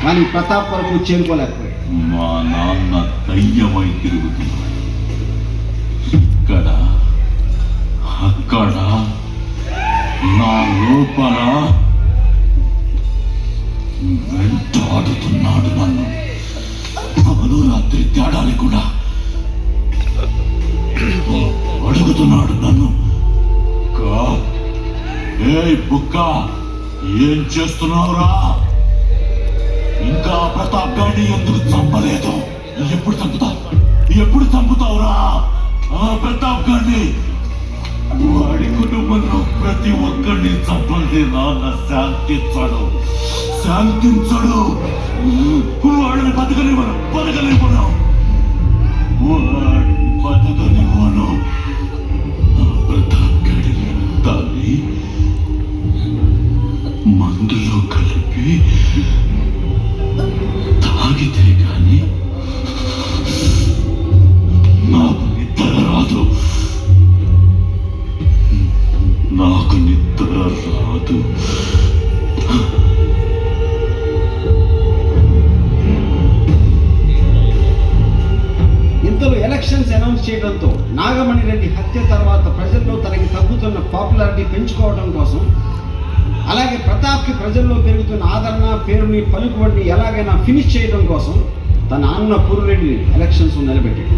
కానీ ప్రతాప్ వరకు చేరుకోలేకపోయాడు. మా నాన్న దయ్యమై తిరుగుతున్నాడు. ఇక్కడ అక్కడ నా లోపల వెంటాడుతున్నాడు నన్ను. పగలు రాత్రి తేడా లేకుండా అడుగుతున్నాడు నన్ను. ఏ బుక్క, ఏం చేస్తున్నావురా? ఇంకా ప్రతాప్ గారిని ఎందుకు చంపలేదు? ఎప్పుడు చంపుతావురా ఆ ప్రతాప్ గారిని? వాడి కుటుంబంలో ప్రతి ఒక్కరిని చంపండి. నాన్న శాంతించడు. వాడిని బతకనివ్వను. వాడిని బతకనివ్వను. ప్రతాప్ గారిని దాన్ని మందులో కలిపి తాగితే గాని నాకు నిద్ర రాదు. ఇంతలో ఎలక్షన్స్ అనౌన్స్ చేయడంతో నాగమణి రెడ్డి హత్య తర్వాత ప్రజల్లో తనకి తగ్గుతున్న పాపులారిటీ పెంచుకోవడం కోసం, అలాగే ప్రతాప్కి ప్రజల్లో పెరుగుతున్న ఆదరణ, పేరుని, పలుకుబడిని ఎలాగైనా ఫినిష్ చేయడం కోసం తన అన్న పురురెడ్డిని ఎలక్షన్స్ నిలబెట్టాడు.